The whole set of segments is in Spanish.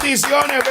Bendiciones,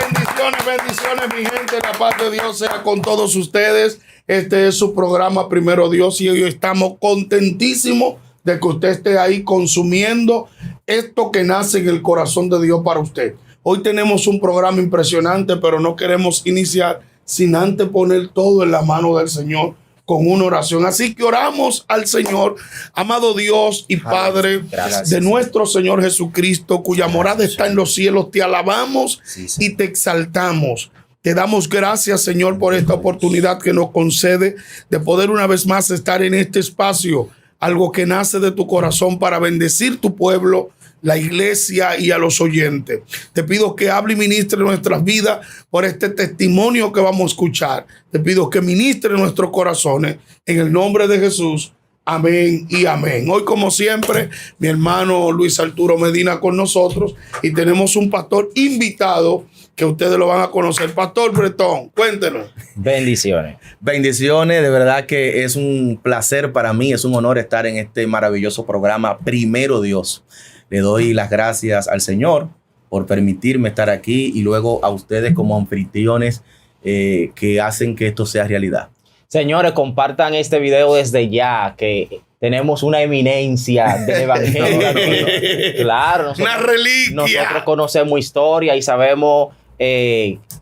mi gente. La paz de Dios sea con todos ustedes. Este es su programa Primero Dios y hoy estamos contentísimos de que usted esté ahí consumiendo esto que nace en el corazón de Dios para usted. Hoy tenemos un programa impresionante, pero no queremos iniciar sin antes poner todo en la mano del Señor con una oración. Así que oramos al Señor, amado Dios y Padre de nuestro Señor Jesucristo, cuya morada está en los cielos. Te alabamos y te exaltamos. Te damos gracias, Señor, por esta oportunidad que nos concede de poder una vez más estar en este espacio, algo que nace de tu corazón para bendecir tu pueblo, la iglesia y a los oyentes. Te pido que hable y ministre nuestras vidas por este testimonio que vamos a escuchar. Te pido que ministre nuestros corazones en el nombre de Jesús. Amén y amén. Hoy, como siempre, mi hermano Luis Arturo Medina con nosotros y tenemos un pastor invitado que ustedes lo van a conocer. Pastor Bretón, cuéntenos. Bendiciones. Bendiciones, de verdad que es un placer para mí, es un honor estar en este maravilloso programa Primero Dios. Le doy las gracias al Señor por permitirme estar aquí y luego a ustedes como anfitriones que hacen que esto sea realidad. Señores, compartan este video desde ya, que tenemos una eminencia del evangelio aquí. Claro, una reliquia. Nosotros conocemos historia y sabemos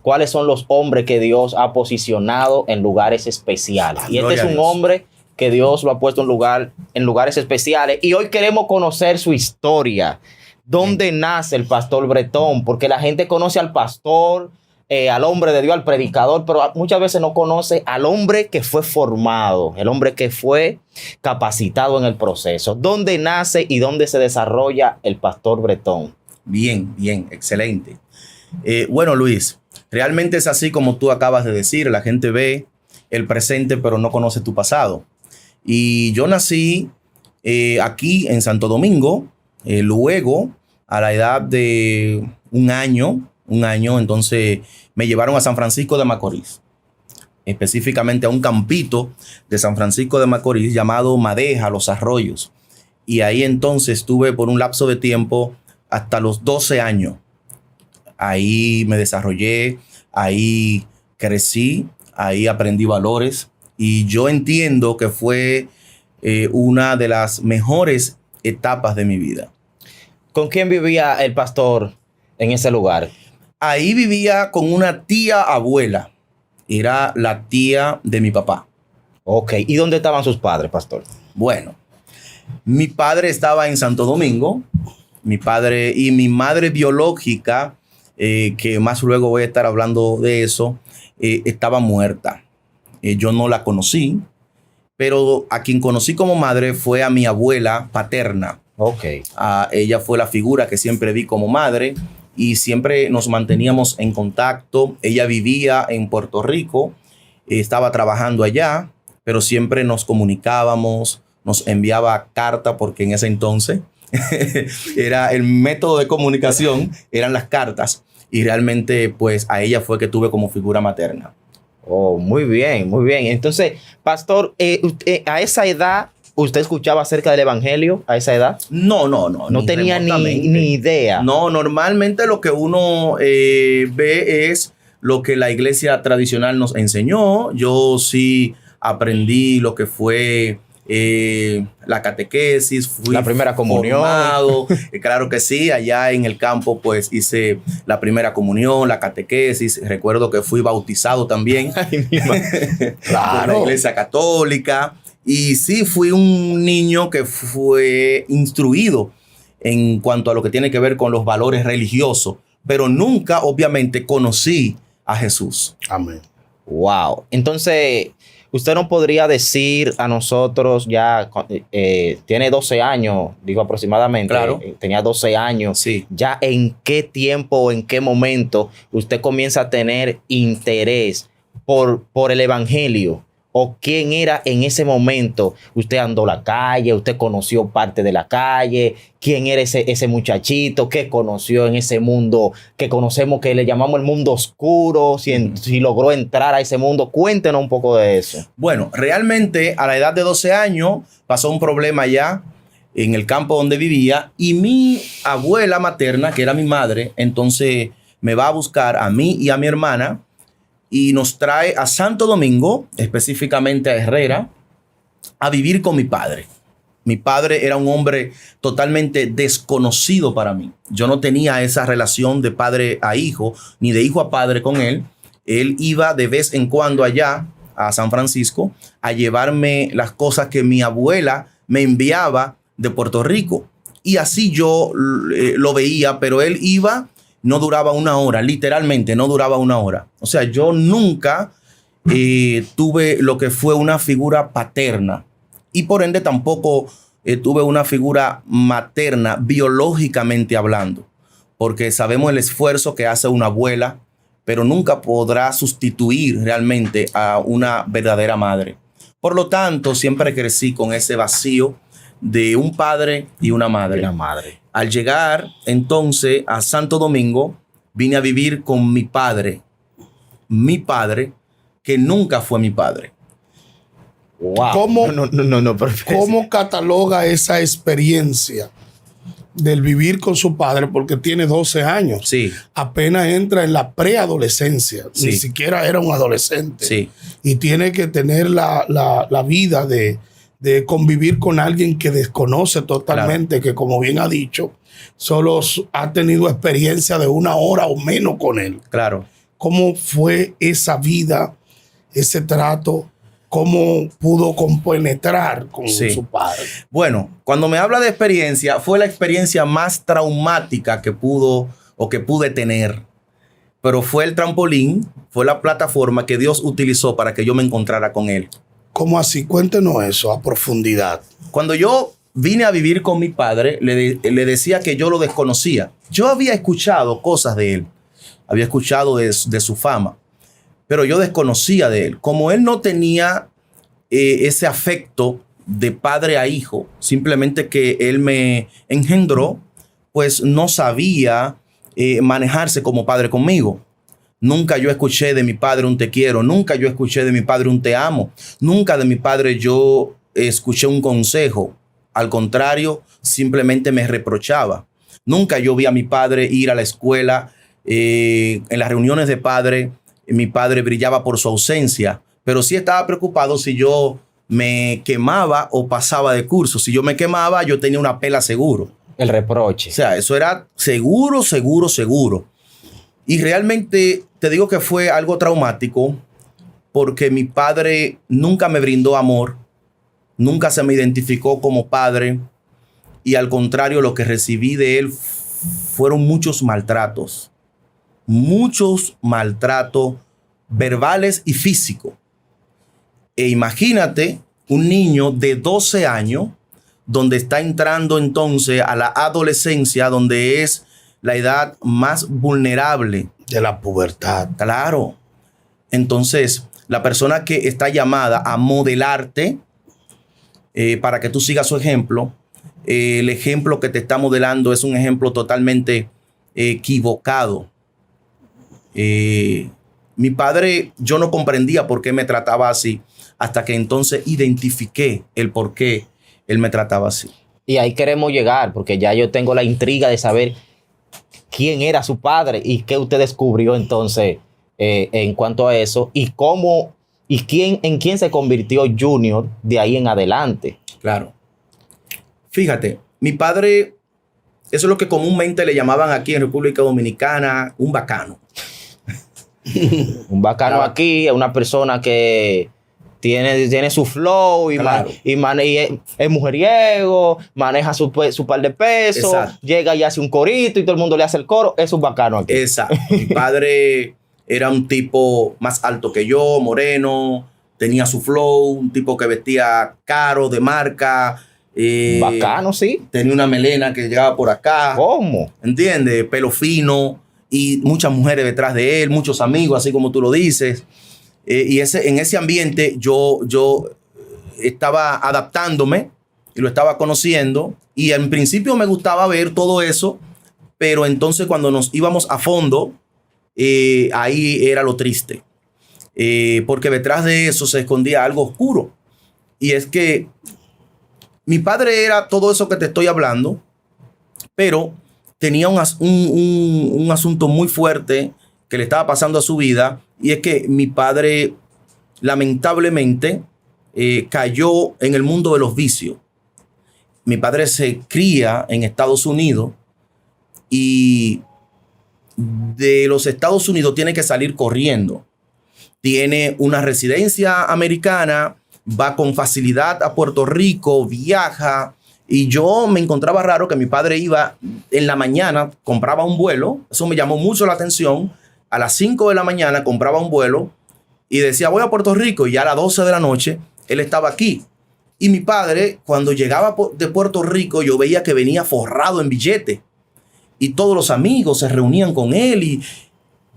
cuáles son los hombres que Dios ha posicionado en lugares especiales. Y este es un hombre que Dios lo ha puesto en lugares especiales. Y hoy queremos conocer su historia. ¿Dónde nace el pastor Bretón? Porque la gente conoce al pastor, al hombre de Dios, al predicador, pero muchas veces no conoce al hombre que fue formado, el hombre que fue capacitado en el proceso. ¿Dónde nace y dónde se desarrolla el pastor Bretón? Bien, excelente. Bueno, Luis, realmente es así como tú acabas de decir. La gente ve el presente, pero no conoce tu pasado. Y yo nací aquí en Santo Domingo, luego a la edad de un año, entonces me llevaron a San Francisco de Macorís, específicamente a un campito de San Francisco de Macorís llamado Madeja, Los Arroyos. Y ahí entonces estuve por un lapso de tiempo hasta los 12 años. Ahí me desarrollé, ahí crecí, ahí aprendí valores. Y yo entiendo que fue una de las mejores etapas de mi vida. ¿Con quién vivía el pastor en ese lugar? Ahí vivía con una tía abuela. Era la tía de mi papá. Ok. ¿Y dónde estaban sus padres, pastor? Bueno, mi padre estaba en Santo Domingo. Mi padre y mi madre biológica, que más luego voy a estar hablando de eso, estaba muerta. Yo no la conocí, pero a quien conocí como madre fue a mi abuela paterna. Ok. Ella fue la figura que siempre vi como madre y siempre nos manteníamos en contacto. Ella vivía en Puerto Rico, estaba trabajando allá, pero siempre nos comunicábamos, nos enviaba carta porque en ese entonces era el método de comunicación, eran las cartas y realmente pues a ella fue que tuve como figura materna. Oh, muy bien. Entonces, pastor, a esa edad, ¿usted escuchaba acerca del evangelio a esa edad? No. No tenía ni idea. No, normalmente lo que uno ve es lo que la iglesia tradicional nos enseñó. Yo sí aprendí lo que fue la catequesis, fui la primera comunión. Formado. Claro que sí, allá en el campo pues hice la primera comunión, la catequesis. Recuerdo que fui bautizado también. Claro. Por la iglesia católica. Y sí, fui un niño que fue instruido en cuanto a lo que tiene que ver con los valores religiosos, pero nunca obviamente conocí a Jesús. Amén. Wow. Entonces, usted nos podría decir a nosotros, ya tiene 12 años, digo aproximadamente. Claro. Tenía 12 años. Sí. Ya en qué tiempo o en qué momento usted comienza a tener interés por el evangelio. ¿O quién era en ese momento? ¿Usted andó la calle? ¿Usted conoció parte de la calle? ¿Quién era ese muchachito que conoció en ese mundo que conocemos, que le llamamos el mundo oscuro? Si logró entrar a ese mundo. Cuéntenos un poco de eso. Bueno, realmente a la edad de 12 años pasó un problema allá en el campo donde vivía y mi abuela materna, que era mi madre, entonces me va a buscar a mí y a mi hermana y nos trae a Santo Domingo, específicamente a Herrera, a vivir con mi padre. Mi padre era un hombre totalmente desconocido para mí. Yo no tenía esa relación de padre a hijo, ni de hijo a padre con él. Él iba de vez en cuando allá a San Francisco a llevarme las cosas que mi abuela me enviaba de Puerto Rico. Y así yo lo veía, pero él iba, no duraba una hora, literalmente no duraba una hora. O sea, yo nunca tuve lo que fue una figura paterna y por ende tampoco tuve una figura materna biológicamente hablando, porque sabemos el esfuerzo que hace una abuela, pero nunca podrá sustituir realmente a una verdadera madre. Por lo tanto, siempre crecí con ese vacío de un padre y una madre. Una madre. Al llegar entonces a Santo Domingo, vine a vivir con mi padre que nunca fue mi padre. Wow. ¿Cómo, No, ¿Cómo cataloga esa experiencia del vivir con su padre? Porque tiene 12 años. Sí. Apenas entra en la preadolescencia. Sí. Ni siquiera era un adolescente. Sí. Y tiene que tener la vida de convivir con alguien que desconoce totalmente, que como bien ha dicho, solo ha tenido experiencia de una hora o menos con él. Claro. ¿Cómo fue esa vida, ese trato? ¿Cómo pudo compenetrar con su padre? Bueno, cuando me habla de experiencia, fue la experiencia más traumática que pude tener. Pero fue el trampolín, fue la plataforma que Dios utilizó para que yo me encontrara con él. ¿Cómo así? Cuéntenos eso a profundidad. Cuando yo vine a vivir con mi padre, le decía que yo lo desconocía. Yo había escuchado cosas de él, había escuchado de su fama, pero yo desconocía de él. Como él no tenía ese afecto de padre a hijo, simplemente que él me engendró, pues no sabía manejarse como padre conmigo. Nunca yo escuché de mi padre un te quiero, nunca yo escuché de mi padre un te amo, nunca de mi padre yo escuché un consejo. Al contrario, simplemente me reprochaba. Nunca yo vi a mi padre ir a la escuela, en las reuniones de padre. Mi padre brillaba por su ausencia, pero sí estaba preocupado si yo me quemaba o pasaba de curso. Si yo me quemaba, yo tenía una pela seguro. El reproche. O sea, eso era seguro. Y realmente te digo que fue algo traumático porque mi padre nunca me brindó amor, nunca se me identificó como padre y al contrario, lo que recibí de él fueron muchos maltratos verbales y físicos. E imagínate un niño de 12 años donde está entrando entonces a la adolescencia, donde es la edad más vulnerable. De la pubertad. Claro. Entonces, la persona que está llamada a modelarte para que tú sigas su ejemplo, el ejemplo que te está modelando es un ejemplo totalmente equivocado. Mi padre, yo no comprendía por qué me trataba así, hasta que entonces identifiqué el por qué él me trataba así. Y ahí queremos llegar, porque ya yo tengo la intriga de saber quién era su padre y qué usted descubrió entonces en cuanto a eso y cómo y en quién se convirtió Junior de ahí en adelante. Claro. Fíjate, mi padre, eso es lo que comúnmente le llamaban aquí en República Dominicana un bacano. Un bacano aquí es una persona que tiene su flow y, claro. y es mujeriego, maneja su par de pesos, exacto. Llega y hace un corito y todo el mundo le hace el coro. Es un bacano aquí. Exacto. Mi padre era un tipo más alto que yo, moreno, tenía su flow, un tipo que vestía caro, de marca. Bacano, sí. Tenía una melena que llegaba por acá. ¿Cómo? ¿Entiendes? Pelo fino y muchas mujeres detrás de él, muchos amigos, así como tú lo dices. Y en ese ambiente yo estaba adaptándome y lo estaba conociendo. Y en principio me gustaba ver todo eso, pero entonces cuando nos íbamos a fondo, ahí era lo triste. Porque detrás de eso se escondía algo oscuro. Y es que mi padre era todo eso que te estoy hablando, pero tenía un asunto muy fuerte que le estaba pasando a su vida, y es que mi padre lamentablemente cayó en el mundo de los vicios. Mi padre se cría en Estados Unidos y de los Estados Unidos tiene que salir corriendo. Tiene una residencia americana, va con facilidad a Puerto Rico, viaja. Y yo me encontraba raro que mi padre iba en la mañana, compraba un vuelo. Eso me llamó mucho la atención. A las 5 de la mañana compraba un vuelo y decía, voy a Puerto Rico. Y ya a las 12 de la noche él estaba aquí. Y mi padre, cuando llegaba de Puerto Rico, yo veía que venía forrado en billetes. Y todos los amigos se reunían con él.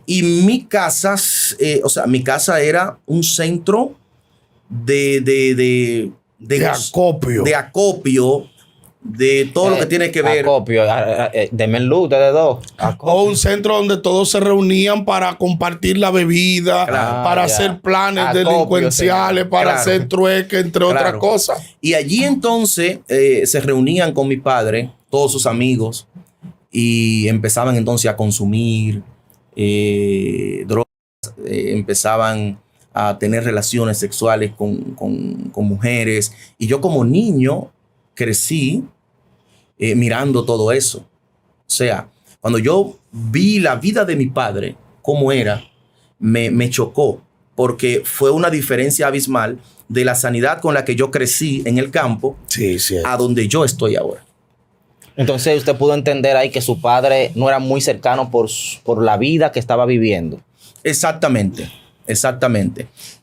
Y mi casa, mi casa era un centro de acopio de todo lo que tiene que ver. Acopio, denme luz de dos. O un centro donde todos se reunían para compartir la bebida, para hacer planes Acopio, delincuenciales, para hacer trueque, entre otras cosas. Y allí entonces se reunían con mi padre, todos sus amigos, y empezaban entonces a consumir drogas, empezaban a tener relaciones sexuales con mujeres. Y yo como niño crecí mirando todo eso. O sea, cuando yo vi la vida de mi padre, cómo era, me chocó, porque fue una diferencia abismal de la sanidad con la que yo crecí en el campo a donde yo estoy ahora. Entonces usted pudo entender ahí que su padre no era muy cercano por la vida que estaba viviendo. Exactamente.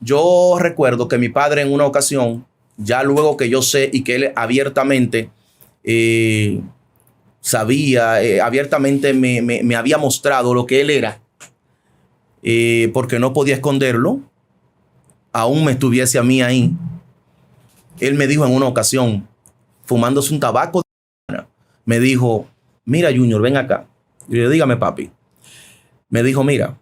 Yo recuerdo que mi padre en una ocasión, ya luego que yo sé y que él abiertamente sabía, abiertamente me había mostrado lo que él era, porque no podía esconderlo, aún me estuviese a mí ahí. Él me dijo en una ocasión, fumándose un tabaco, me dijo, mira Junior, ven acá. Y yo le dije, dígame papi. Me dijo, mira,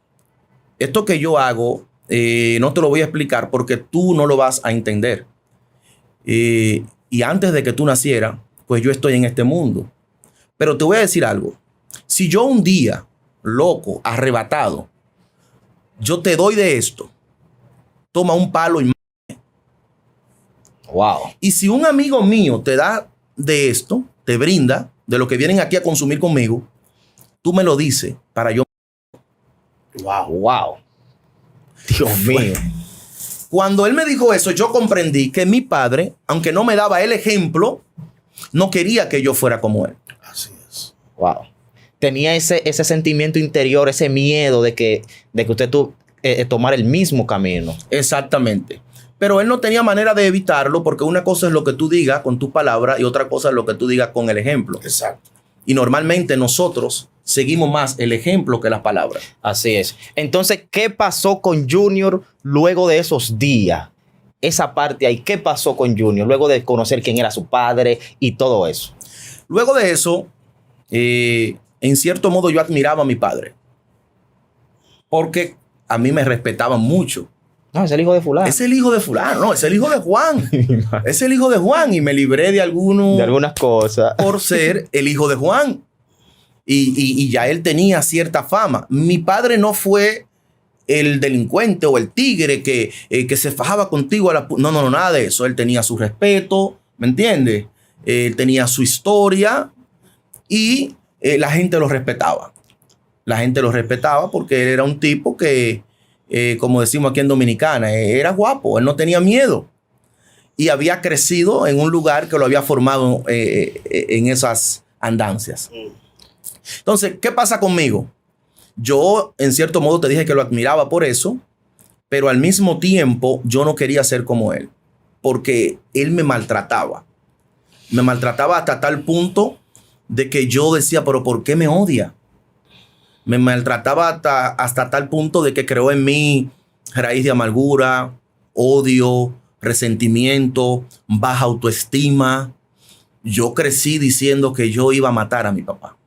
esto que yo hago, no te lo voy a explicar porque tú no lo vas a entender. Y antes de que tú nacieras, pues yo estoy en este mundo. Pero te voy a decir algo. Si yo un día, loco, arrebatado, yo te doy de esto, toma un palo y... Wow. Y si un amigo mío te da de esto, te brinda de lo que vienen aquí a consumir conmigo, tú me lo dices para yo... Wow. Dios mío. Cuando él me dijo eso, yo comprendí que mi padre, aunque no me daba el ejemplo, no quería que yo fuera como él. Así es. Wow. Tenía ese sentimiento interior, ese miedo de que usted tomara el mismo camino. Exactamente. Pero él no tenía manera de evitarlo, porque una cosa es lo que tú digas con tus palabras y otra cosa es lo que tú digas con el ejemplo. Exacto. Y normalmente nosotros seguimos más el ejemplo que las palabras. Así es. Entonces, ¿qué pasó con Junior luego de esos días? Esa parte ahí, ¿qué pasó con Junior luego de conocer quién era su padre y todo eso? Luego de eso, en cierto modo yo admiraba a mi padre, porque a mí me respetaban mucho. No, es el hijo de fulano. Es el hijo de fulano, no, es el hijo de Juan. Es el hijo de Juan y me libré de algunas cosas por ser el hijo de Juan. Y ya él tenía cierta fama. Mi padre no fue el delincuente o el tigre que se fajaba contigo. No, nada de eso. Él tenía su respeto, ¿me entiendes? Él tenía su historia y la gente lo respetaba. La gente lo respetaba porque él era un tipo que, como decimos aquí en Dominicana, era guapo, él no tenía miedo. Y había crecido en un lugar que lo había formado en esas andancias. Entonces, ¿qué pasa conmigo? Yo, en cierto modo, te dije que lo admiraba por eso, pero al mismo tiempo yo no quería ser como él, porque él me maltrataba. Me maltrataba hasta tal punto de que yo decía, pero ¿por qué me odia? Me maltrataba hasta tal punto de que creó en mí raíz de amargura, odio, resentimiento, baja autoestima. Yo crecí diciendo que yo iba a matar a mi papá.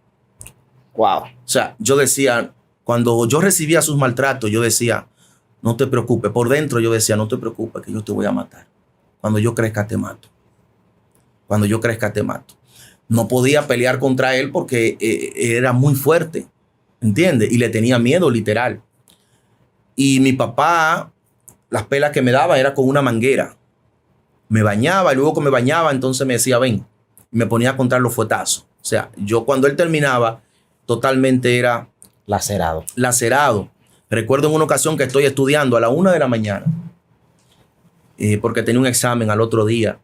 Wow. O sea, yo decía, cuando yo recibía sus maltratos, yo decía, no te preocupes. Por dentro yo decía, no te preocupes, que yo te voy a matar. Cuando yo crezca te mato. Cuando yo crezca te mato. no podía pelear contra él porque era muy fuerte, ¿entiendes? Y le tenía miedo, literal. Y mi papá, las pelas que me daba era con una manguera. Me bañaba y luego que me bañaba, entonces me decía, ven. Y me ponía a contar los fuetazos. O sea, yo cuando él terminaba, totalmente era lacerado. Recuerdo en una ocasión que estoy estudiando a la 1 de la mañana, porque tenía un examen al otro día.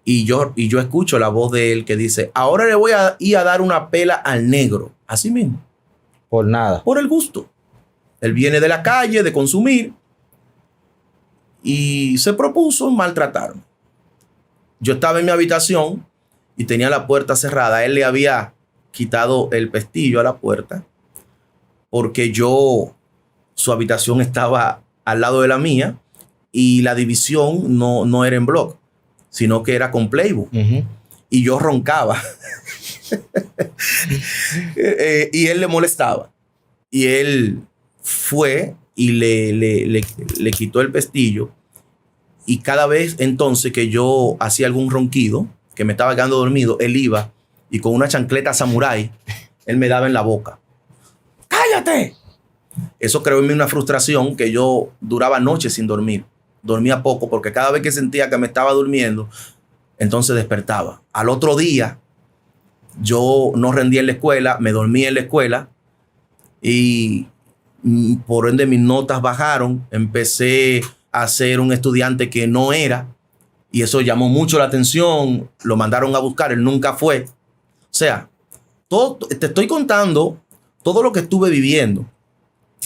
Y yo escucho la voz de él que dice, ahora le voy a ir a dar una pela al negro. Así mismo. Por nada. Por el gusto. Él viene de la calle, de consumir, y se propuso maltratarme. Yo estaba en mi habitación y tenía la puerta cerrada. Él le había quitado el pestillo a la puerta porque su habitación estaba al lado de la mía y la división no era en block, sino que era con Playbook. Y yo roncaba. Y él le molestaba. Y él fue y le quitó el pestillo. Y cada vez entonces que yo hacía algún ronquido, que me estaba quedando dormido, él iba y con una chancleta samurái, él me daba en la boca. ¡Cállate! Eso creó en mí una frustración que yo duraba noches sin dormir. Dormía poco porque cada vez que sentía que me estaba durmiendo, entonces despertaba. Al otro día, yo no rendía en la escuela, me dormía en la escuela y por ende mis notas bajaron. Empecé a ser un estudiante que no era y eso llamó mucho la atención. Lo mandaron a buscar, él nunca fue. O sea, te estoy contando todo lo que estuve viviendo.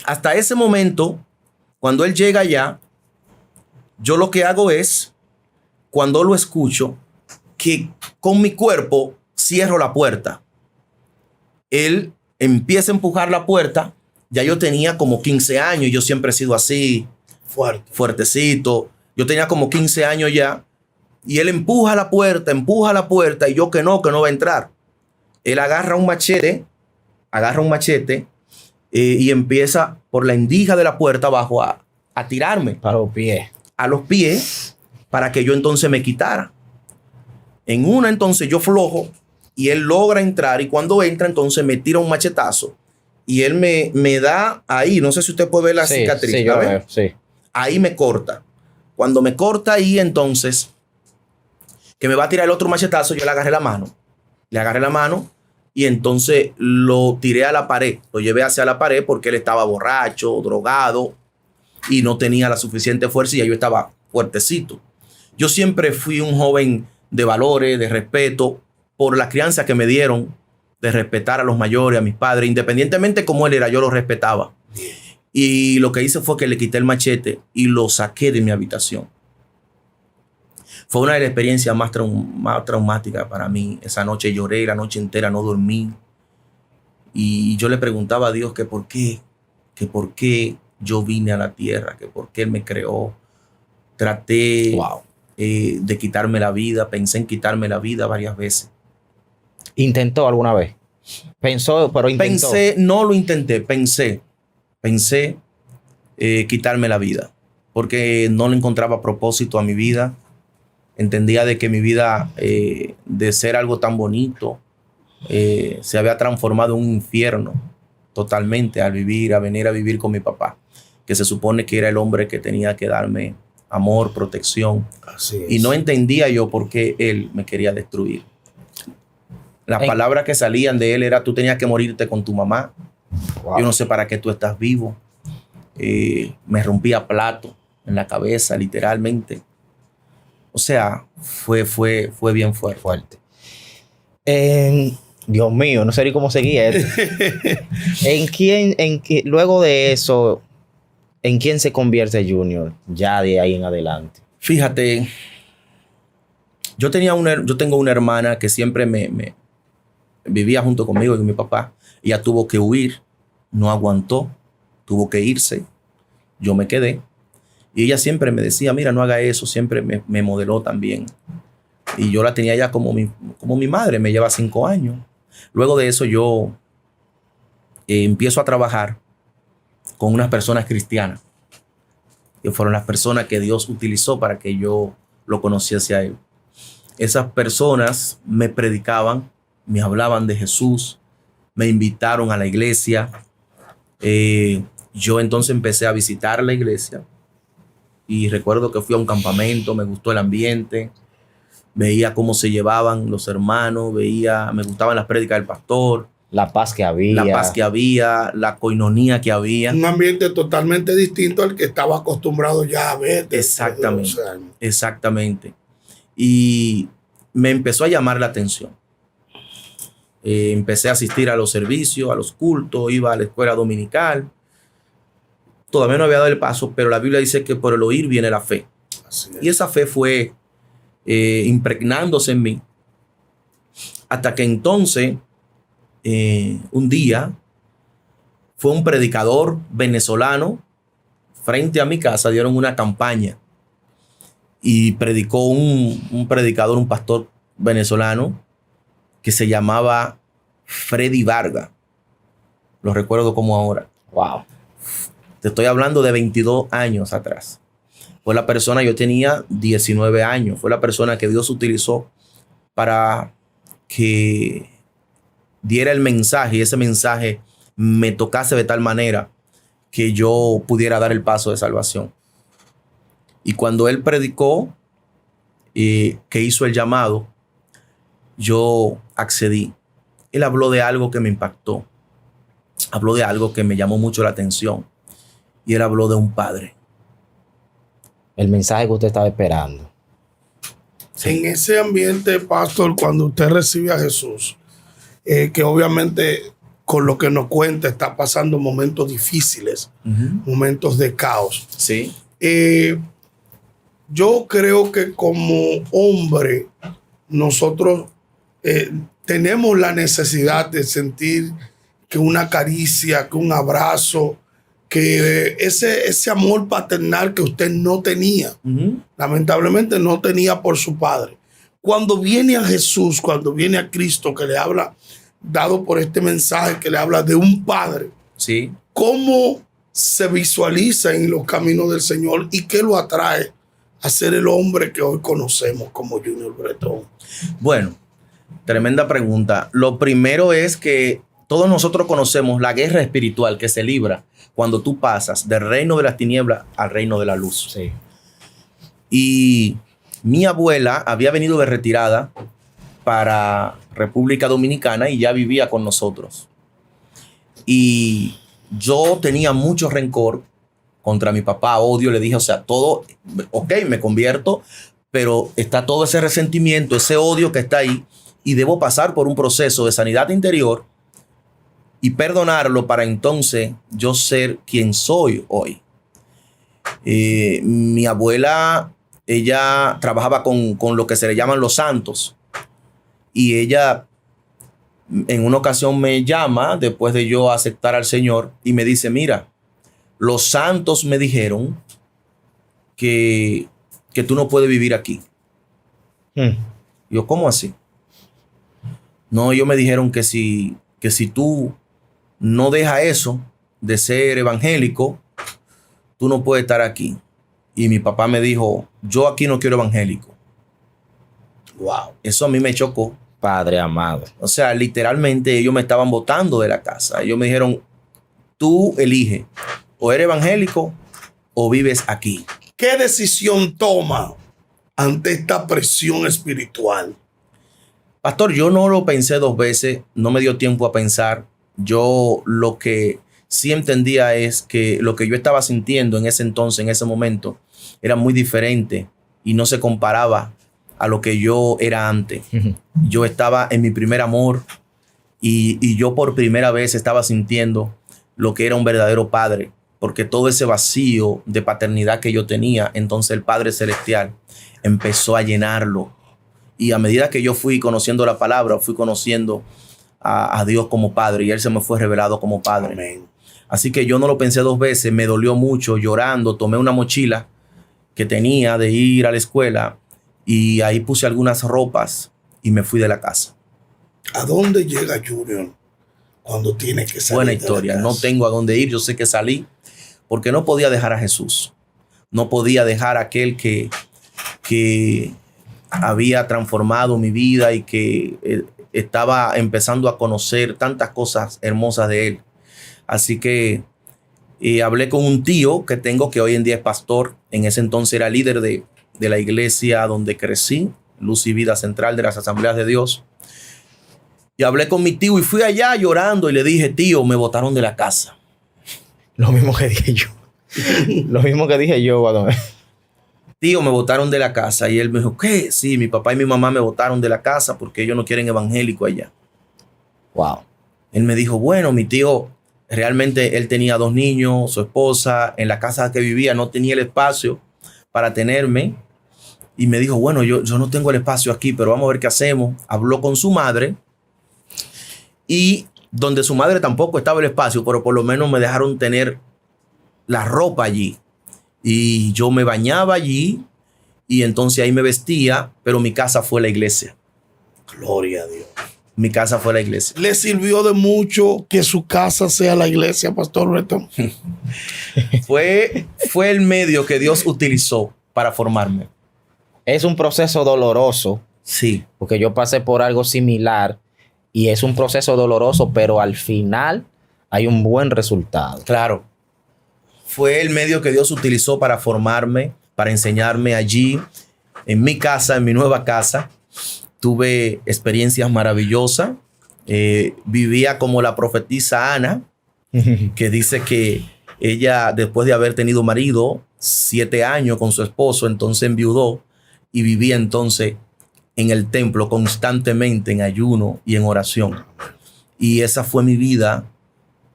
Hasta ese momento, cuando él llega allá, yo lo que hago es, cuando lo escucho, que con mi cuerpo cierro la puerta. Él empieza a empujar la puerta. Ya yo tenía como 15 años y yo siempre he sido así, fuertecito. Yo tenía como 15 años ya. Y él empuja la puerta y yo que no va a entrar. Él agarra un machete y empieza por la endija de la puerta abajo a tirarme. A los pies para que yo entonces me quitara. En una entonces yo flojo y él logra entrar y cuando entra entonces me tira un machetazo y él me da ahí, no sé si usted puede ver la cicatriz. Sí, yo veo, sí. Ahí me corta. Cuando me corta ahí entonces, que me va a tirar el otro machetazo, yo le agarré la mano y entonces lo tiré a la pared, lo llevé hacia la pared porque él estaba borracho, drogado y no tenía la suficiente fuerza y ya yo estaba fuertecito. Yo siempre fui un joven de valores, de respeto, por la crianza que me dieron, de respetar a los mayores, a mis padres, independientemente cómo él era, yo lo respetaba. Y lo que hice fue que le quité el machete y lo saqué de mi habitación. Fue una de las experiencias más traumáticas para mí. Esa noche lloré, la noche entera no dormí. Y yo le preguntaba a Dios que por qué yo vine a la tierra, que por qué Él me creó. Traté de quitarme la vida, pensé en quitarme la vida varias veces. ¿Intentó alguna vez? Pensó, pero intentó. No lo intenté, pensé quitarme la vida, porque no le encontraba propósito a mi vida. Entendía de que mi vida, de ser algo tan bonito, se había transformado en un infierno totalmente al venir a vivir con mi papá, que se supone que era el hombre que tenía que darme amor, protección. Así es. Y no entendía yo por qué él me quería destruir. Las palabras que salían de él era: tú tenías que morirte con tu mamá. Wow. Yo no sé para qué tú estás vivo. Me rompía plato en la cabeza, literalmente. O sea, fue bien fuerte. Dios mío, no sé ni cómo seguía esto. Luego de eso, ¿en quién se convierte Junior ya de ahí en adelante? Fíjate, yo tengo una hermana que siempre me vivía junto conmigo y con mi papá. Ella tuvo que huir, no aguantó, tuvo que irse. Yo me quedé. Y ella siempre me decía: mira, no haga eso. Siempre me modeló también. Y yo la tenía ya como mi madre, me lleva 5 años. Luego de eso yo empiezo a trabajar con unas personas cristianas, que fueron las personas que Dios utilizó para que yo lo conociese a él. esas personas me predicaban, me hablaban de Jesús, me invitaron a la iglesia. Yo entonces empecé a visitar la iglesia y recuerdo que fui a un campamento, me gustó el ambiente, veía cómo se llevaban los hermanos, me gustaban las prédicas del pastor. La paz que había. La coinonía que había. Un ambiente totalmente distinto al que estaba acostumbrado ya a ver. Exactamente. Exactamente. Y me empezó a llamar la atención. Empecé a asistir a los servicios, a los cultos, iba a la escuela dominical. Todavía no había dado el paso, pero la Biblia dice que por el oír viene la fe. Y esa fe fue impregnándose en mí. Hasta que entonces, un día, fue un predicador venezolano frente a mi casa, dieron una campaña y predicó un predicador, un pastor venezolano que se llamaba Freddy Vargas. Lo recuerdo como ahora. Wow. Te estoy hablando de 22 años atrás. Fue la persona, yo tenía 19 años, fue la persona que Dios utilizó para que diera el mensaje y ese mensaje me tocase de tal manera que yo pudiera dar el paso de salvación. Y cuando él predicó, que hizo el llamado, yo accedí. Él habló de algo que me impactó. Habló de algo que me llamó mucho la atención. Y él habló de un padre. El mensaje que usted estaba esperando. Sí. En ese ambiente, pastor, cuando usted recibe a Jesús, que obviamente con lo que nos cuenta está pasando momentos difíciles, momentos de caos. Sí. Yo creo que como hombre, nosotros tenemos la necesidad de sentir que una caricia, que un abrazo, que ese amor paternal que usted no tenía, lamentablemente no tenía por su padre. Cuando viene a Jesús, cuando viene a Cristo, que le habla, dado por este mensaje, que le habla de un padre, sí. ¿Cómo se visualiza en los caminos del Señor y qué lo atrae a ser el hombre que hoy conocemos como Junior Bretón? Bueno, tremenda pregunta. Lo primero es que todos nosotros conocemos la guerra espiritual que se libra cuando tú pasas del reino de las tinieblas al reino de la luz. Sí. Y mi abuela había venido de retirada para República Dominicana y ya vivía con nosotros. Y yo tenía mucho rencor contra mi papá, odio, le dije, o sea, todo, ok, me convierto, pero está todo ese resentimiento, ese odio que está ahí y debo pasar por un proceso de sanidad interior y perdonarlo para entonces yo ser quien soy hoy. Mi abuela, ella trabajaba con lo que se le llaman los santos y ella en una ocasión me llama después de yo aceptar al Señor y me dice, mira, los santos me dijeron que tú no puedes vivir aquí. Yo, ¿cómo así? No, ellos me dijeron que si tú no dejas eso de ser evangélico, tú no puedes estar aquí. Y mi papá me dijo, yo aquí no quiero evangélico. Wow, eso a mí me chocó. Padre amado. O sea, literalmente ellos me estaban botando de la casa. Ellos me dijeron, tú elige, o eres evangélico o vives aquí. ¿Qué decisión toma ante esta presión espiritual? Pastor, yo no lo pensé dos veces, no me dio tiempo a pensar. Yo lo que sí entendía es que lo que yo estaba sintiendo en ese entonces, en ese momento, era muy diferente y no se comparaba a lo que yo era antes. Yo estaba en mi primer amor y yo por primera vez estaba sintiendo lo que era un verdadero padre, porque todo ese vacío de paternidad que yo tenía, entonces el Padre Celestial empezó a llenarlo. Y a medida que yo fui conociendo la palabra, fui conociendo a Dios como Padre y Él se me fue revelado como Padre. Amén. Así que yo no lo pensé dos veces, me dolió mucho, llorando, tomé una mochila que tenía de ir a la escuela y ahí puse algunas ropas y me fui de la casa. ¿A dónde llega Junior cuando tiene que salir? Buena historia, no tengo a dónde ir, yo sé que salí porque no podía dejar a Jesús, no podía dejar a aquel que había transformado mi vida y que estaba empezando a conocer tantas cosas hermosas de Él. Así que hablé con un tío que tengo, que hoy en día es pastor. En ese entonces era líder de la iglesia donde crecí, Luz y Vida Central de las Asambleas de Dios. Y hablé con mi tío y fui allá llorando y le dije: tío, me botaron de la casa. Lo mismo que dije yo. Lo mismo que dije yo, Guadomé. Tío, me botaron de la casa. Y él me dijo: ¿qué? Sí, mi papá y mi mamá me botaron de la casa porque ellos no quieren evangélico allá. Wow. Él me dijo: bueno, mi tío, realmente él tenía 2 niños, su esposa, en la casa que vivía no tenía el espacio para tenerme. Y me dijo: bueno, yo no tengo el espacio aquí, pero vamos a ver qué hacemos. Habló con su madre. Y donde su madre tampoco estaba el espacio, pero por lo menos me dejaron tener la ropa allí. Y yo me bañaba allí y entonces ahí me vestía, pero mi casa fue la iglesia. Gloria a Dios. Mi casa fue la iglesia. ¿Le sirvió de mucho que su casa sea la iglesia, Pastor Breton? Fue el medio que Dios utilizó para formarme. Es un proceso doloroso, Sí. porque yo pasé por algo similar y es un proceso doloroso, pero al final hay un buen resultado. Claro. Fue el medio que Dios utilizó para formarme, para enseñarme allí, en mi casa, en mi nueva casa. Tuve experiencias maravillosas. Vivía como la profetisa Ana, que dice que ella, después de haber tenido marido, 7 años con su esposo, entonces enviudó y vivía entonces en el templo constantemente en ayuno y en oración. Y esa fue mi vida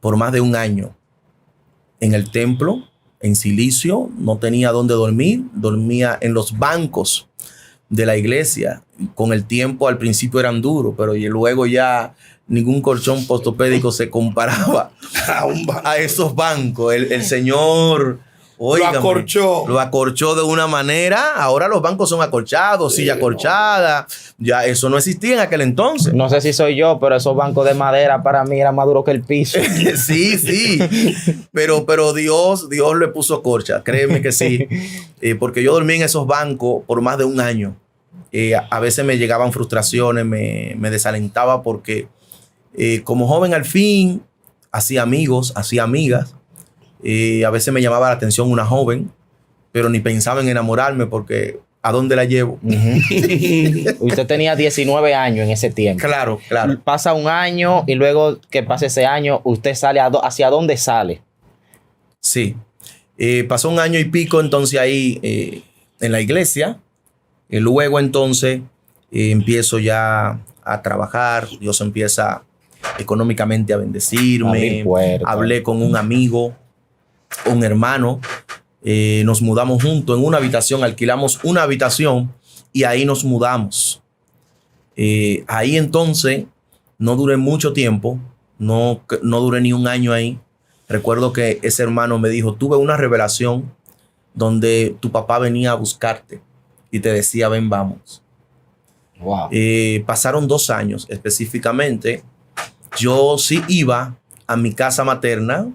por más de 1 año. En el templo, en silicio, no tenía dónde dormir, dormía en los bancos de la iglesia. Con el tiempo al principio eran duros, pero luego ya ningún colchón postopédico se comparaba a esos bancos. El Señor, óigame, lo acorchó de una manera. Ahora los bancos son acolchados, sí, silla acolchada. Ya eso no existía en aquel entonces. No sé si soy yo, pero esos bancos de madera para mí eran más duros que el piso. Sí. Pero Dios le puso corcha, créeme que sí. Porque yo dormí en esos bancos por más de 1 año. A veces me llegaban frustraciones, me desalentaba porque como joven al fin hacía amigos, hacía amigas. A veces me llamaba la atención una joven, pero ni pensaba en enamorarme porque ¿a dónde la llevo? Usted tenía 19 años en ese tiempo. Claro. Pasa 1 año y luego que pase ese año, usted sale ¿hacia dónde sale? Sí. Pasó 1 año y pico entonces ahí en la iglesia. Luego entonces empiezo ya a trabajar. Dios empieza económicamente a bendecirme. Hablé con un amigo, un hermano. Nos mudamos juntos en una habitación, alquilamos una habitación y ahí nos mudamos. Ahí entonces no duré mucho tiempo, no duré ni 1 año ahí. Recuerdo que ese hermano me dijo: tuve una revelación donde tu papá venía a buscarte y te decía: ven, vamos. Wow. Pasaron 2 años específicamente. Yo sí iba a mi casa materna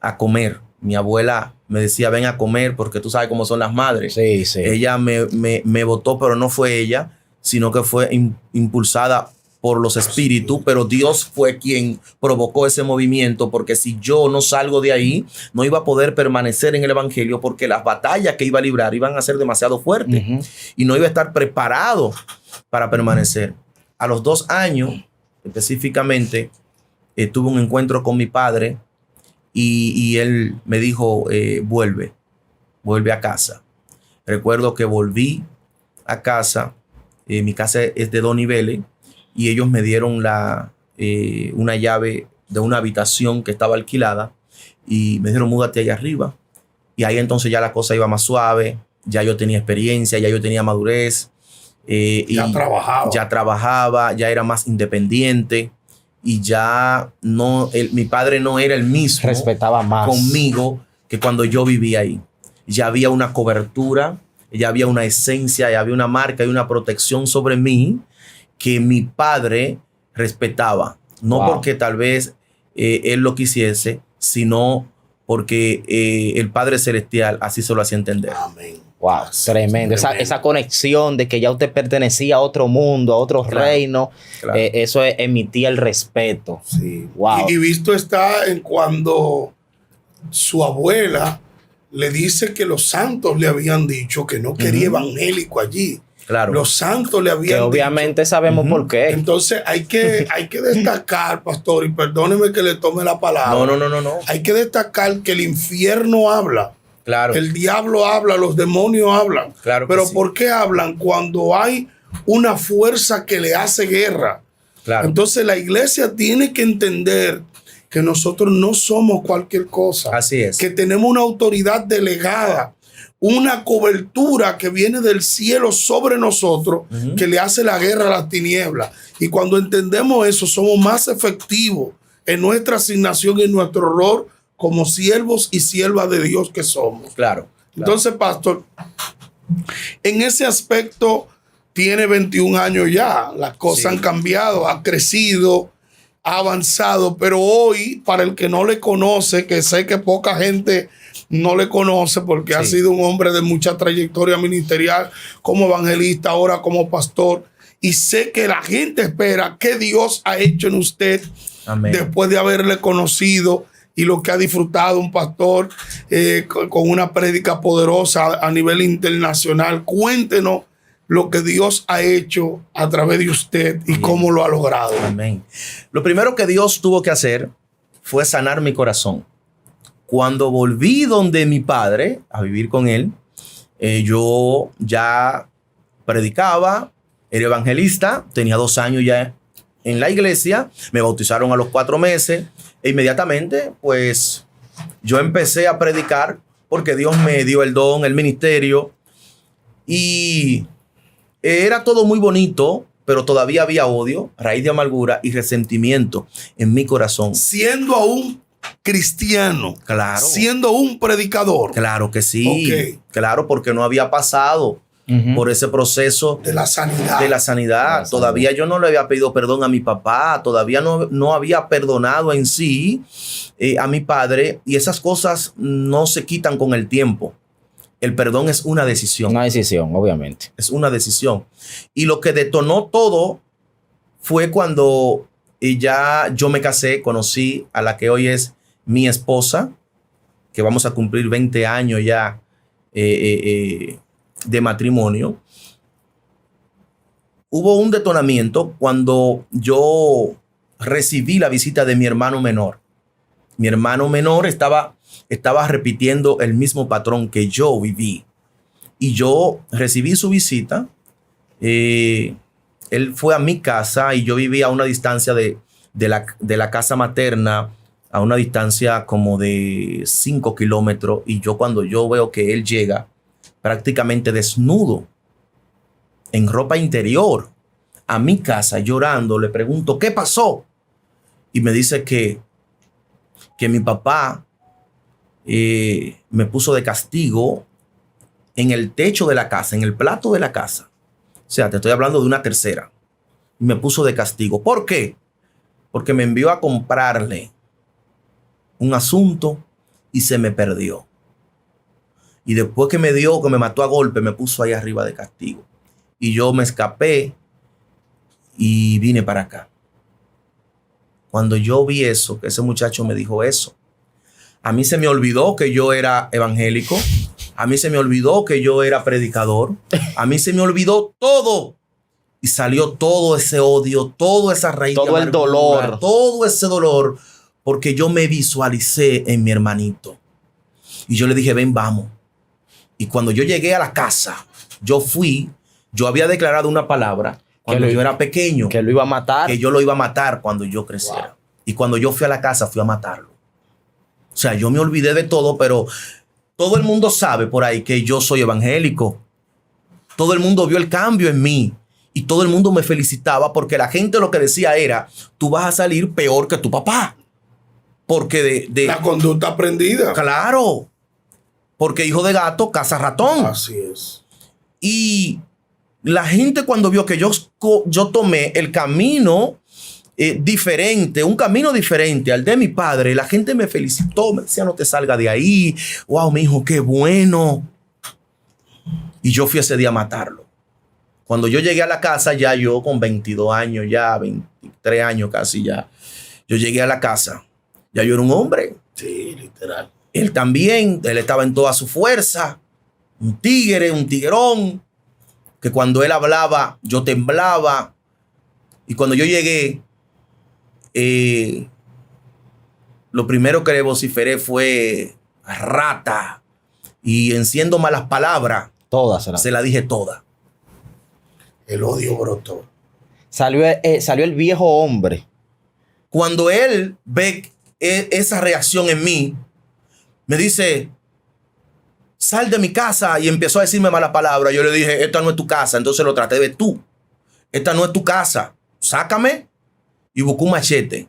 a comer. Mi abuela me decía: ven a comer, porque tú sabes cómo son las madres. Sí. Ella me botó, pero no fue ella, sino que fue impulsada por los espíritus, pero Dios fue quien provocó ese movimiento, porque si yo no salgo de ahí, no iba a poder permanecer en el evangelio, porque las batallas que iba a librar iban a ser demasiado fuertes y no iba a estar preparado para permanecer. A los 2 años, específicamente, tuve un encuentro con mi padre y él me dijo: vuelve a casa. Recuerdo que volví a casa. Mi casa es de 2 niveles y ellos me dieron una llave de una habitación que estaba alquilada y me dijeron: múdate allá arriba. Y ahí entonces ya la cosa iba más suave, ya yo tenía experiencia, ya yo tenía madurez. Ya trabajaba, ya era más independiente y ya no, mi padre no era el mismo. Respetaba más conmigo que cuando yo vivía ahí. Ya había una cobertura, ya había una esencia, ya había una marca y una protección sobre mí que mi padre respetaba. No porque tal vez él lo quisiese, sino porque el Padre Celestial así se lo hacía entender. Amén. Wow, tremendo. Esa conexión de que ya usted pertenecía a otro mundo, a otro reino, claro. Eso emitía el respeto. Sí. Wow. Y visto está en cuando su abuela le dice que los santos le habían dicho que no quería evangélico allí. Claro. Los santos le habían dicho. Que obviamente sabemos por qué. Entonces hay que destacar, pastor, y perdóneme que le tome la palabra. No. Hay que destacar que el infierno habla. Claro. El diablo habla, los demonios hablan. Claro. Pero sí. ¿por qué hablan? Cuando hay una fuerza que le hace guerra. Claro. Entonces la iglesia tiene que entender que nosotros no somos cualquier cosa. Así es. Que tenemos una autoridad delegada, una cobertura que viene del cielo sobre nosotros, que le hace la guerra a las tinieblas. Y cuando entendemos eso, somos más efectivos en nuestra asignación y en nuestro rol como siervos y siervas de Dios que somos. Claro. Entonces, pastor, en ese aspecto tiene 21 años ya. Las cosas han cambiado, ha crecido, ha avanzado, pero hoy, para el que no le conoce, que sé que poca gente no le conoce porque ha sido un hombre de mucha trayectoria ministerial como evangelista, ahora como pastor, y sé que la gente espera qué Dios ha hecho en usted. Amén. Después de haberle conocido y lo que ha disfrutado un pastor con una prédica poderosa a nivel internacional. Cuéntenos lo que Dios ha hecho a través de usted y cómo lo ha logrado. Amén. Lo primero que Dios tuvo que hacer fue sanar mi corazón. Cuando volví donde mi padre a vivir con él, yo ya predicaba, era evangelista, tenía 2 años ya en la iglesia, me bautizaron a los 4 meses e inmediatamente pues yo empecé a predicar porque Dios me dio el don, el ministerio, y era todo muy bonito, pero todavía había odio, raíz de amargura y resentimiento en mi corazón. Siendo aún cristiano, claro, siendo un predicador. Claro que sí, claro, porque no había pasado por ese proceso de la sanidad. Todavía yo no le había pedido perdón a mi papá, todavía no había perdonado en sí a mi padre, y esas cosas no se quitan con el tiempo. El perdón es una decisión. Una decisión, obviamente. Es una decisión. Y lo que detonó todo fue cuando ya yo me casé, conocí a la que hoy es mi esposa, que vamos a cumplir 20 años ya de matrimonio. Hubo un detonamiento cuando yo recibí la visita de mi hermano menor. Mi hermano menor estaba repitiendo el mismo patrón que yo viví. Y yo recibí su visita. Él fue a mi casa y yo vivía a una distancia de la casa materna, a una distancia como de 5 kilómetros. Y cuando yo veo que él llega prácticamente desnudo, en ropa interior, a mi casa llorando, le pregunto, ¿qué pasó? Y me dice que mi papá me puso de castigo en el techo de la casa, en el plato de la casa. O sea, te estoy hablando de una tercera. Y me puso de castigo. ¿Por qué? Porque me envió a comprarle un asunto y se me perdió. Y después que me mató a golpe, me puso ahí arriba de castigo. Y yo me escapé y vine para acá. Cuando yo vi eso, que ese muchacho me dijo eso, a mí se me olvidó que yo era evangélico. A mí se me olvidó que yo era predicador. A mí se me olvidó todo. Y salió todo ese odio, toda esa raíz. Todo el dolor. Todo ese dolor. Porque yo me visualicé en mi hermanito. Y yo le dije, ven, vamos. Y cuando yo llegué a la casa, yo había declarado una palabra cuando yo era pequeño. Que lo iba a matar. Que yo lo iba a matar cuando yo creciera. Wow. Y cuando yo fui a la casa, fui a matarlo. O sea, yo me olvidé de todo, pero todo el mundo sabe por ahí que yo soy evangélico. Todo el mundo vio el cambio en mí. Y todo el mundo me felicitaba porque la gente lo que decía era, tú vas a salir peor que tu papá. Porque la conducta aprendida. Claro. Porque hijo de gato caza ratón. Así es. Y la gente cuando vio que yo tomé el camino diferente, un camino diferente al de mi padre, la gente me felicitó, me decía, no te salga de ahí. Wow, mi hijo, qué bueno. Y yo fui ese día a matarlo. Cuando yo llegué a la casa, ya yo con 22 años, ya 23 años casi ya, yo llegué a la casa. Ya yo era un hombre. Sí, literal. Él también, él estaba en toda su fuerza. Un tigre, un tiguerón, que cuando él hablaba, yo temblaba. Y cuando yo llegué, lo primero que le vociferé fue rata. Y enciendo malas palabras, Todas. se la dije toda. El odio brotó. Salió el viejo hombre. Cuando él ve esa reacción en mí, me dice, sal de mi casa, y empezó a decirme malas palabras. Yo le dije, esta no es tu casa. Entonces lo traté de tú. Esta no es tu casa. Sácame. Y busqué un machete.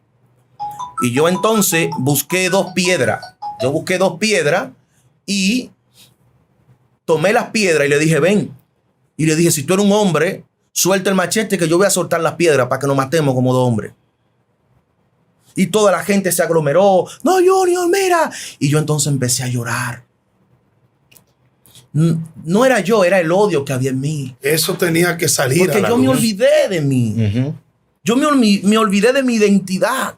Y yo entonces busqué 2 piedras. Yo busqué 2 piedras y tomé las piedras y le dije, ven. Y le dije, si tú eres un hombre, suelta el machete que yo voy a soltar las piedras para que nos matemos como 2 hombres. Y toda la gente se aglomeró. No, Junior, mira. Y yo entonces empecé a llorar. No era yo, era el odio que había en mí. Eso tenía que salir. Porque yo me olvidé de mí. Yo me olvidé de mi identidad.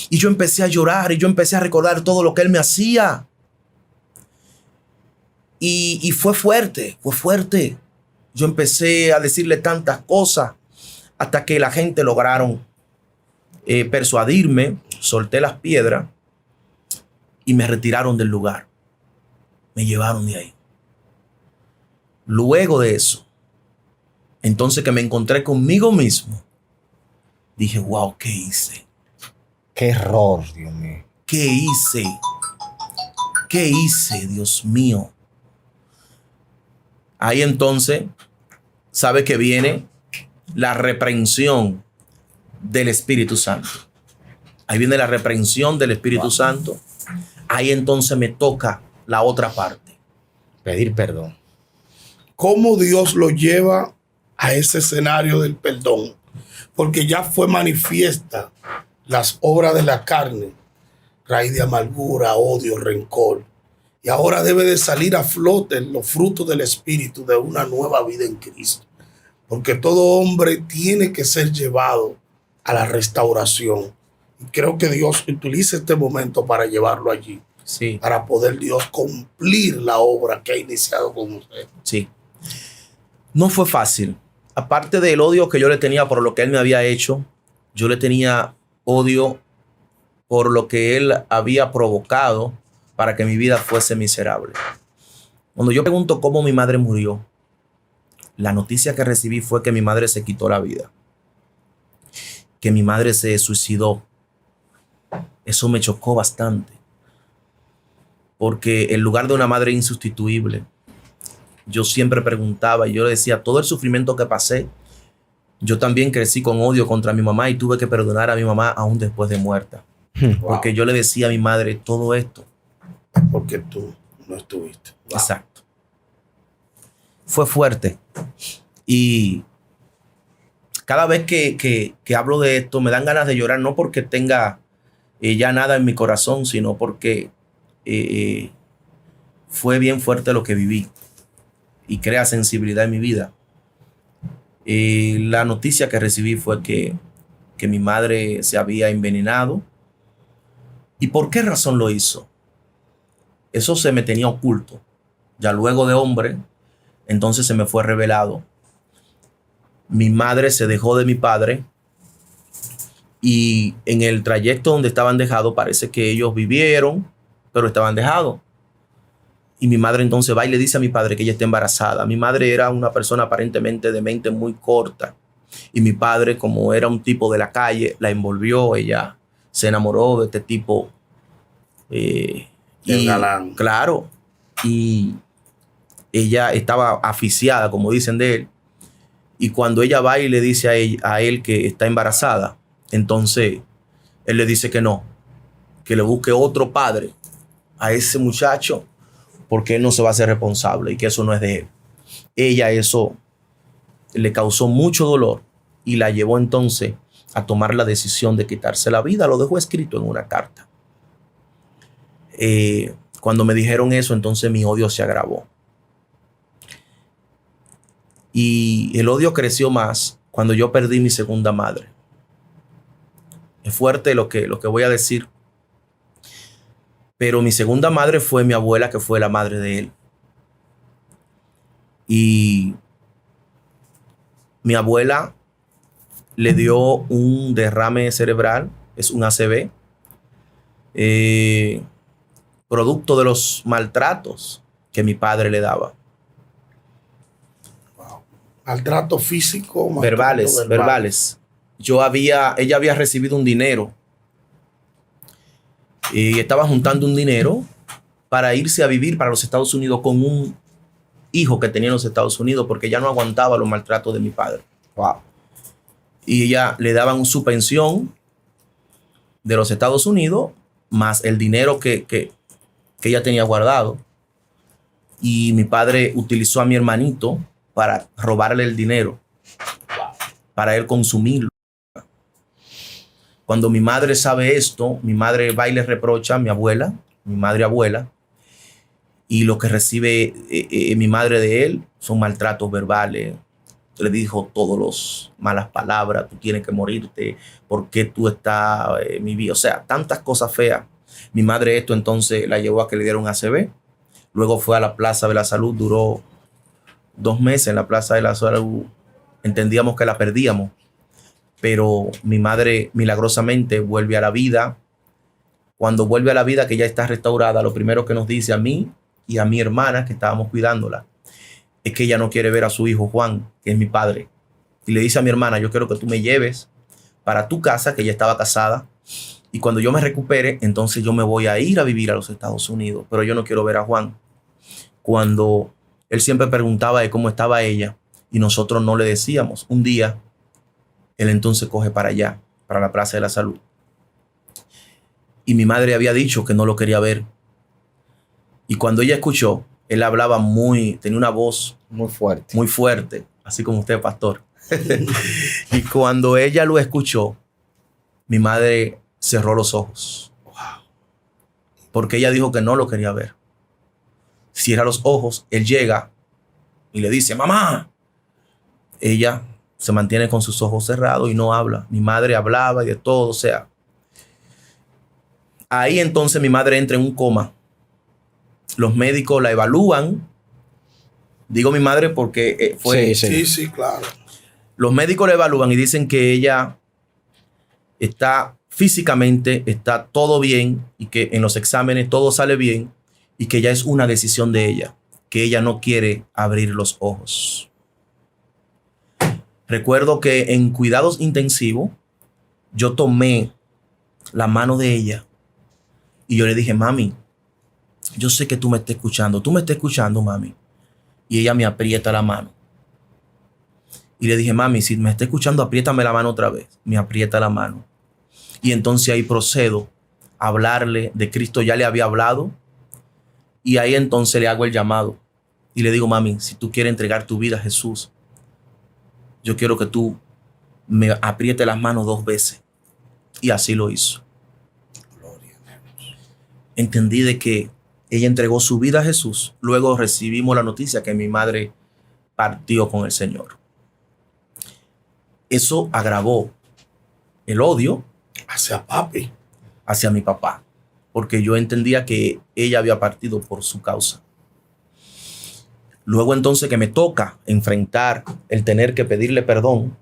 Y yo empecé a llorar y yo empecé a recordar todo lo que él me hacía. Y fue fuerte, fue fuerte. Yo empecé a decirle tantas cosas hasta que la gente lograron persuadirme. Solté las piedras y me retiraron del lugar. Me llevaron de ahí. Luego de eso, entonces que me encontré conmigo mismo, dije, wow, ¿qué hice? Qué error, Dios mío. ¿Qué hice? ¿Qué hice, Dios mío? Ahí entonces, ¿sabe que viene la reprensión del Espíritu Santo? Ahí viene la reprensión del Espíritu Santo. Ahí entonces me toca la otra parte. Pedir perdón. ¿Cómo Dios lo lleva a ese escenario del perdón? Porque ya fue manifiesta las obras de la carne, raíz de amargura, odio, rencor. Y ahora debe de salir a flote los frutos del Espíritu de una nueva vida en Cristo. Porque todo hombre tiene que ser llevado a la restauración. Y creo que Dios utiliza este momento para llevarlo allí. Sí. Para poder Dios cumplir la obra que ha iniciado con usted. Sí. No fue fácil. Aparte del odio que yo le tenía por lo que él me había hecho, yo le tenía odio por lo que él había provocado para que mi vida fuese miserable. Cuando yo pregunto cómo mi madre murió, la noticia que recibí fue que mi madre se quitó la vida, que mi madre se suicidó. Eso me chocó bastante, porque en lugar de una madre insustituible, yo siempre preguntaba y yo le decía, todo el sufrimiento que pasé, yo también crecí con odio contra mi mamá y tuve que perdonar a mi mamá aún después de muerta. Porque yo le decía a mi madre todo esto. Porque tú no estuviste. Wow. Exacto. Fue fuerte. Y cada vez que hablo de esto me dan ganas de llorar, no porque tenga ya nada en mi corazón, sino porque fue bien fuerte lo que viví y crea sensibilidad en mi vida. La noticia que recibí fue que mi madre se había envenenado. ¿Y por qué razón lo hizo? Eso se me tenía oculto. Ya luego de hombre, entonces se me fue revelado. Mi madre se dejó de mi padre y en el trayecto donde estaban dejados parece que ellos vivieron, pero estaban dejados. Y mi madre entonces va y le dice a mi padre que ella está embarazada. Mi madre era una persona aparentemente de mente muy corta. Y mi padre, como era un tipo de la calle, la envolvió. Ella se enamoró de este tipo. El galán. Claro. Y ella estaba asfixiada, como dicen de él. Y cuando ella va y le dice a él que está embarazada, entonces él le dice que no, que le busque otro padre a ese muchacho, porque él no se va a hacer responsable y que eso no es de él. Ella eso le causó mucho dolor y la llevó entonces a tomar la decisión de quitarse la vida. Lo dejó escrito en una carta. Cuando me dijeron eso, entonces mi odio se agravó. Y el odio creció más cuando yo perdí mi segunda madre. Es fuerte lo que voy a decir. Pero mi segunda madre fue mi abuela, que fue la madre de él. Y mi abuela le dio un derrame cerebral, es un ACV, producto de los maltratos que mi padre le daba. Maltrato físico, maltrato Verbales, verbales. Ella había recibido un dinero y estaba juntando un dinero para irse a vivir para los Estados Unidos con un hijo que tenía en los Estados Unidos porque ya no aguantaba los maltratos de mi padre. Wow. Y ella le daban su pensión de los Estados Unidos más el dinero que ella tenía guardado. Y mi padre utilizó a mi hermanito para robarle el dinero, para él consumirlo. Cuando mi madre sabe esto, mi madre va y le reprocha a mi abuela, mi madre abuela, y lo que recibe mi madre de él son maltratos verbales. Le dijo todas las malas palabras, tú tienes que morirte, ¿por qué tú estás mi vida? O sea, tantas cosas feas. Mi madre esto entonces la llevó a que le dieron ACV. Luego fue a la Plaza de la Salud, duró 2 meses en la Plaza de la Salud. Entendíamos que la perdíamos, pero mi madre milagrosamente vuelve a la vida. Cuando vuelve a la vida, que ya está restaurada, lo primero que nos dice a mí y a mi hermana, que estábamos cuidándola, es que ella no quiere ver a su hijo Juan, que es mi padre. Y le dice a mi hermana, yo quiero que tú me lleves para tu casa, que ella estaba casada, y cuando yo me recupere, entonces yo me voy a ir a vivir a los Estados Unidos, pero yo no quiero ver a Juan. Cuando él siempre preguntaba de cómo estaba ella, y nosotros no le decíamos, un día, él entonces coge para allá, para la Plaza de la Salud. Y mi madre había dicho que no lo quería ver. Y cuando ella escuchó, él hablaba tenía una voz muy fuerte, así como usted, pastor. Y cuando ella lo escuchó, mi madre cerró los ojos. Porque ella dijo que no lo quería ver. Cierra los ojos, él llega y le dice, mamá. Ella se mantiene con sus ojos cerrados y no habla. Mi madre hablaba y de todo, o sea. Ahí entonces mi madre entra en un coma. Los médicos la evalúan. Digo mi madre porque fue... Sí, claro. Los médicos la evalúan y dicen que ella está físicamente, está todo bien y que en los exámenes todo sale bien y que ya es una decisión de ella, que ella no quiere abrir los ojos. Recuerdo que en cuidados intensivos yo tomé la mano de ella y yo le dije, mami, yo sé que tú me estás escuchando. Tú me estás escuchando, mami. Y ella me aprieta la mano. Y le dije, mami, si me está escuchando, apriétame la mano otra vez. Me aprieta la mano. Y entonces ahí procedo a hablarle de Cristo. Ya le había hablado. Y ahí entonces le hago el llamado. Y le digo, mami, si tú quieres entregar tu vida a Jesús, yo quiero que tú me aprietes las manos 2 veces. Y así lo hizo. Gloria a Dios. Entendí de que ella entregó su vida a Jesús. Luego recibimos la noticia que mi madre partió con el Señor. Eso agravó el odio Hacia papi. hacia mi papá, porque yo entendía que ella había partido por su causa. Luego entonces que me toca enfrentar el tener que pedirle perdón,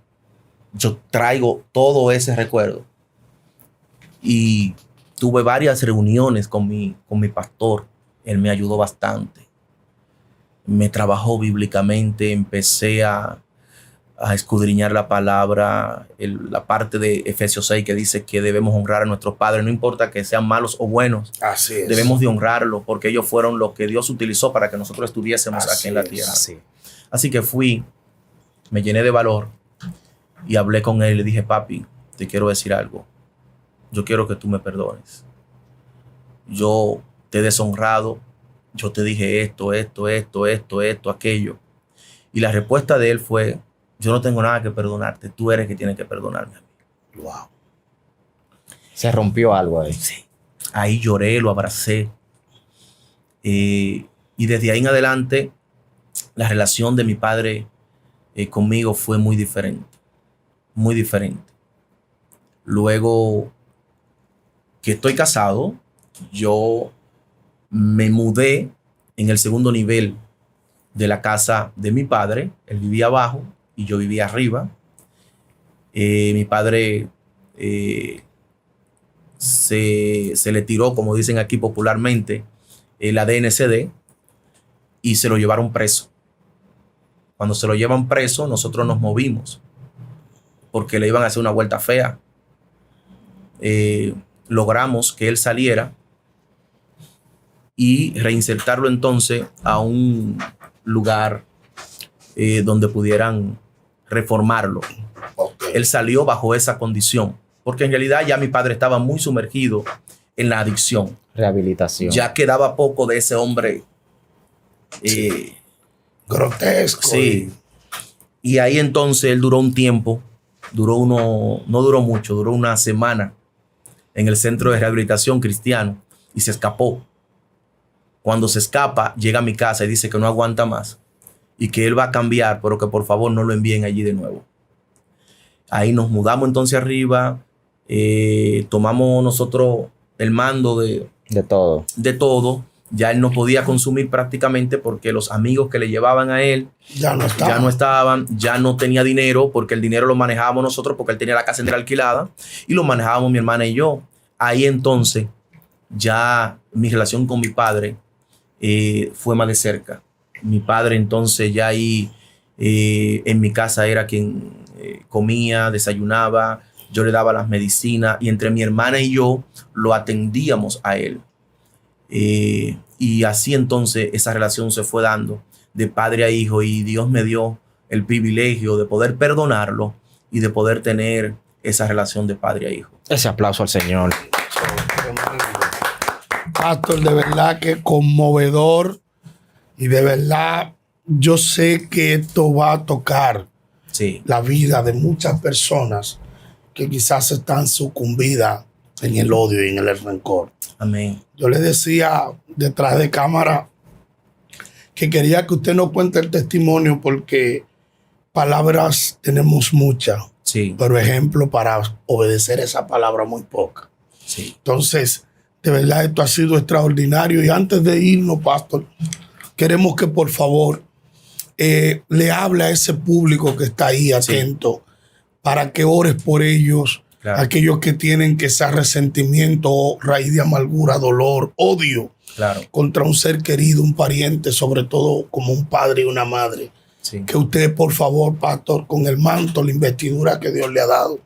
yo traigo todo ese recuerdo. Y tuve varias reuniones con mi pastor. Él me ayudó bastante. Me trabajó bíblicamente, empecé a escudriñar la palabra, la parte de Efesios 6 que dice que debemos honrar a nuestros padres, no importa que sean malos o buenos. Así es. Debemos de honrarlos porque ellos fueron los que Dios utilizó para que nosotros estuviésemos aquí en la tierra. Así que fui, me llené de valor y hablé con él y le dije, papi, te quiero decir algo. Yo quiero que tú me perdones. Yo te he deshonrado. Yo te dije esto, aquello. Y la respuesta de él fue, yo no tengo nada que perdonarte. Tú eres el que tienes que perdonarme a mí. Wow. Se rompió algo ahí. Sí. Ahí lloré, lo abracé. Y desde ahí en adelante, la relación de mi padre conmigo fue muy diferente. Muy diferente. Luego que estoy casado, yo me mudé en el segundo nivel de la casa de mi padre. Él vivía abajo y yo vivía arriba. Mi padre se le tiró, como dicen aquí popularmente, la DNCD y se lo llevaron preso. Cuando se lo llevan preso, nosotros nos movimos porque le iban a hacer una vuelta fea. Logramos que él saliera y reinsertarlo entonces a un lugar donde pudieran reformarlo. Okay. Él salió bajo esa condición, porque en realidad ya mi padre estaba muy sumergido en la adicción. Rehabilitación. Ya quedaba poco de ese hombre grotesco. Sí. Y ahí entonces él duró un tiempo, no duró mucho, duró una semana en el centro de rehabilitación cristiano y se escapó. Cuando se escapa, llega a mi casa y dice que no aguanta más y que él va a cambiar, pero que por favor no lo envíen allí de nuevo. Ahí nos mudamos entonces arriba, tomamos nosotros el mando de todo. Ya él no podía consumir prácticamente porque los amigos que le llevaban a él ya no estaban, ya no tenía dinero, porque el dinero lo manejábamos nosotros, porque él tenía la casa entera alquilada y lo manejábamos mi hermana y yo. Ahí entonces ya mi relación con mi padre fue más de cerca. Mi padre entonces ya ahí en mi casa era quien comía, desayunaba, yo le daba las medicinas y entre mi hermana y yo lo atendíamos a él. Y así entonces esa relación se fue dando de padre a hijo y Dios me dio el privilegio de poder perdonarlo y de poder tener esa relación de padre a hijo. Ese aplauso al Señor. Pastor, de verdad que conmovedor y de verdad yo sé que esto va a tocar la vida de muchas personas que quizás están sucumbidas en el odio y en el rencor. Amén. Yo le decía detrás de cámara que quería que usted nos cuente el testimonio porque palabras tenemos muchas, pero ejemplo para obedecer esa palabra muy poca. Sí. Entonces, de verdad esto ha sido extraordinario y antes de irnos, pastor, queremos que por favor le hable a ese público que está ahí atento para que ores por ellos. Claro. Aquellos que tienen quizás resentimiento, raíz de amargura, dolor, odio contra un ser querido, un pariente, sobre todo como un padre y una madre. Sí. Que usted, por favor, pastor, con el manto, la investidura que Dios le ha dado,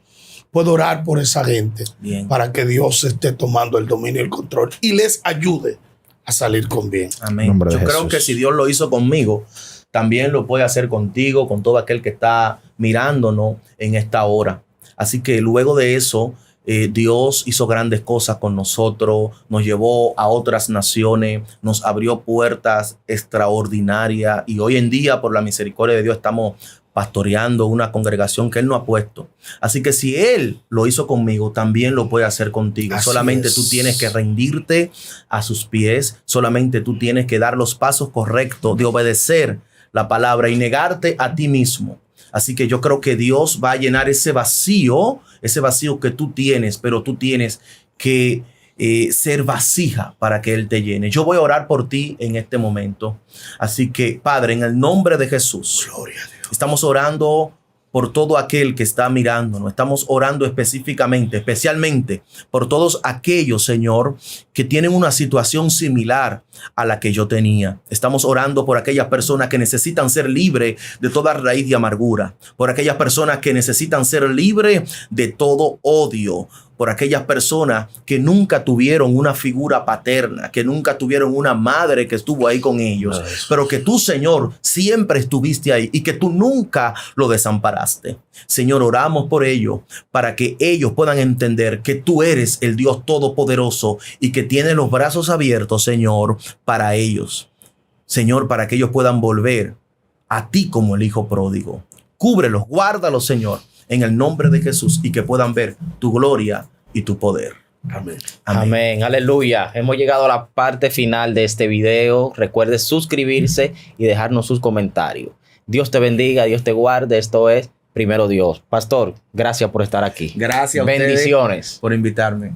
pueda orar por esa gente para que Dios esté tomando el dominio y el control y les ayude a salir con bien. Amén. Yo creo que si Dios lo hizo conmigo, también lo puede hacer contigo, con todo aquel que está mirándonos en esta hora. Así que luego de eso, Dios hizo grandes cosas con nosotros, nos llevó a otras naciones, nos abrió puertas extraordinarias y hoy en día, por la misericordia de Dios, estamos pastoreando una congregación que Él nos ha puesto. Así que si Él lo hizo conmigo, también lo puede hacer contigo. Así solamente tú tienes que rendirte a sus pies, solamente tú tienes que dar los pasos correctos de obedecer la palabra y negarte a ti mismo. Así que yo creo que Dios va a llenar ese vacío que tú tienes, pero tú tienes que ser vasija para que Él te llene. Yo voy a orar por ti en este momento. Así que, Padre, en el nombre de Jesús, gloria a Dios. Estamos orando por todo aquel que está mirándonos. Estamos orando especialmente por todos aquellos, Señor, que tienen una situación similar a la que yo tenía. Estamos orando por aquellas personas que necesitan ser libres de toda raíz de amargura, por aquellas personas que necesitan ser libres de todo odio, por aquellas personas que nunca tuvieron una figura paterna, que nunca tuvieron una madre que estuvo ahí con ellos, pero que tú, Señor, siempre estuviste ahí y que tú nunca lo desamparaste. Señor, oramos por ellos para que ellos puedan entender que tú eres el Dios Todopoderoso y que tienes los brazos abiertos, Señor, para ellos. Señor, para que ellos puedan volver a ti como el Hijo pródigo. Cúbrelos, guárdalos, Señor, en el nombre de Jesús y que puedan ver tu gloria y tu poder. Amén. Amén. Amén. Aleluya. Hemos llegado a la parte final de este video. Recuerde suscribirse y dejarnos sus comentarios. Dios te bendiga, Dios te guarde. Esto es Primero Dios. Pastor, gracias por estar aquí. Gracias a ustedes Bendiciones. por invitarme.